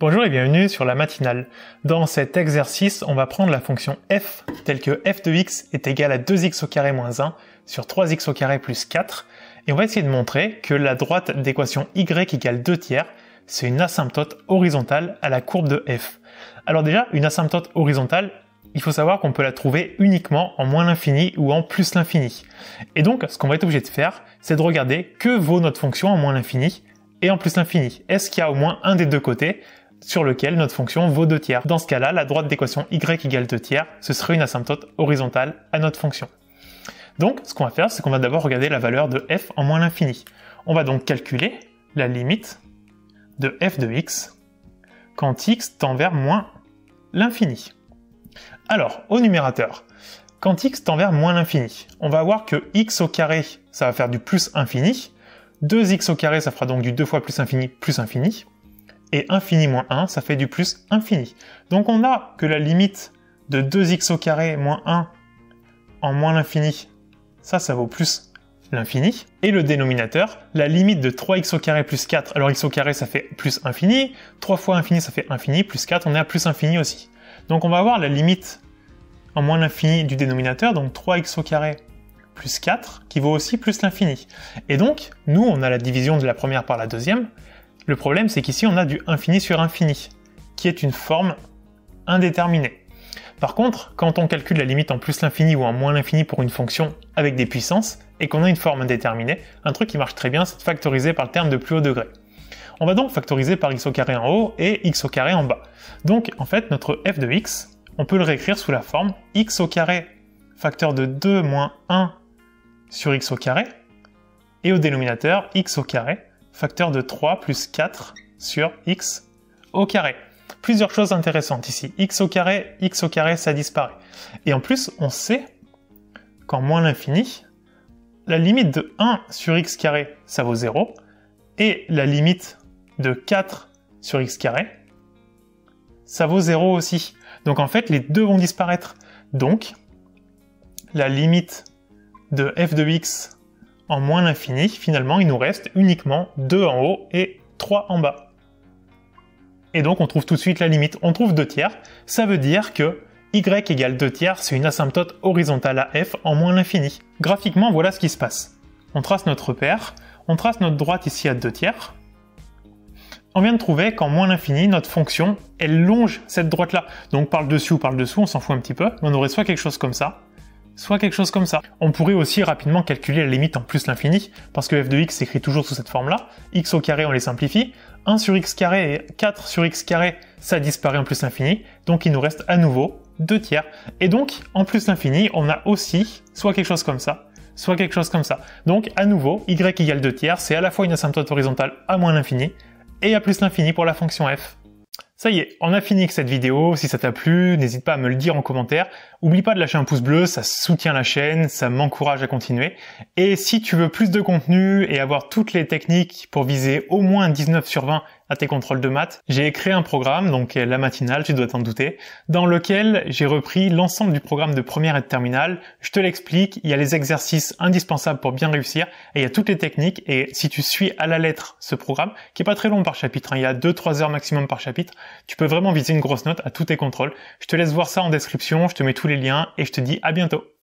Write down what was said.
Bonjour et bienvenue sur la matinale. Dans cet exercice, on va prendre la fonction f telle que f de x est égal à 2x au carré moins 1 sur 3x au carré plus 4 et on va essayer de montrer que la droite d'équation y égale 2 tiers, c'est une asymptote horizontale à la courbe de f. Alors déjà, une asymptote horizontale, il faut savoir qu'on peut la trouver uniquement en moins l'infini ou en plus l'infini. Et donc, ce qu'on va être obligé de faire, c'est de regarder que vaut notre fonction en moins l'infini et en plus l'infini. Est-ce qu'il y a au moins un des deux côtés sur lequel notre fonction vaut 2 tiers? Dans ce cas-là, la droite d'équation y égale 2 tiers, ce serait une asymptote horizontale à notre fonction. Donc, ce qu'on va faire, c'est qu'on va d'abord regarder la valeur de f en moins l'infini. On va donc calculer la limite de f de x quand x tend vers moins l'infini. Alors, au numérateur, quand x tend vers moins l'infini, on va voir que x au carré, ça va faire du plus infini, 2x au carré, ça fera donc du 2 fois plus infini, et infini moins 1, ça fait du plus infini. Donc on a que la limite de 2x au carré moins 1 en moins l'infini, ça vaut plus l'infini. Et le dénominateur, la limite de 3x au carré plus 4, alors x au carré ça fait plus infini, 3 fois infini ça fait infini, plus 4 on est à plus infini aussi. Donc on va avoir la limite en moins l'infini du dénominateur, donc 3x au carré plus 4, qui vaut aussi plus l'infini. Et donc, nous on a la division de la première par la deuxième. Le problème, c'est qu'ici, on a du infini sur infini, qui est une forme indéterminée. Par contre, quand on calcule la limite en plus l'infini ou en moins l'infini pour une fonction avec des puissances, et qu'on a une forme indéterminée, un truc qui marche très bien, c'est de factoriser par le terme de plus haut degré. On va donc factoriser par x au carré en haut et x au carré en bas. Donc, en fait, notre f de x, on peut le réécrire sous la forme x au carré facteur de 2 moins 1 sur x au carré, et au dénominateur x au carré facteur de 3 plus 4 sur x au carré. Plusieurs choses intéressantes ici. X au carré, ça disparaît. Et en plus, on sait qu'en moins l'infini, la limite de 1 sur x carré, ça vaut 0, et la limite de 4 sur x carré, ça vaut 0 aussi. Donc en fait, les deux vont disparaître. Donc, la limite de f de x en moins l'infini, finalement, il nous reste uniquement 2 en haut et 3 en bas. Et donc, on trouve tout de suite la limite. On trouve 2 tiers. Ça veut dire que y égale 2 tiers, c'est une asymptote horizontale à f en moins l'infini. Graphiquement, voilà ce qui se passe. On trace notre repère. On trace notre droite ici à 2 tiers. On vient de trouver qu'en moins l'infini, notre fonction, elle longe cette droite-là. Donc, par le dessus ou par le dessous, on s'en fout un petit peu. Mais on aurait soit quelque chose comme ça, soit quelque chose comme ça. On pourrait aussi rapidement calculer la limite en plus l'infini, parce que f de x s'écrit toujours sous cette forme-là. X au carré, on les simplifie. 1 sur x carré et 4 sur x carré, ça disparaît en plus l'infini. Donc il nous reste à nouveau 2 tiers. Et donc, en plus l'infini, on a aussi soit quelque chose comme ça, soit quelque chose comme ça. Donc, à nouveau, y égale 2 tiers, c'est à la fois une asymptote horizontale à moins l'infini, et à plus l'infini pour la fonction f. Ça y est, on a fini avec cette vidéo. Si ça t'a plu, n'hésite pas à me le dire en commentaire. Oublie pas de lâcher un pouce bleu, ça soutient la chaîne, ça m'encourage à continuer. Et si tu veux plus de contenu et avoir toutes les techniques pour viser au moins 19 sur 20 à tes contrôles de maths, j'ai créé un programme, donc la matinale, tu dois t'en douter, dans lequel j'ai repris l'ensemble du programme de première et de terminale. Je te l'explique, il y a les exercices indispensables pour bien réussir, et il y a toutes les techniques, et si tu suis à la lettre ce programme, qui est pas très long par chapitre, il y a 2-3 heures maximum par chapitre, tu peux vraiment viser une grosse note à tous tes contrôles. Je te laisse voir ça en description, je te mets tous les liens, et je te dis à bientôt.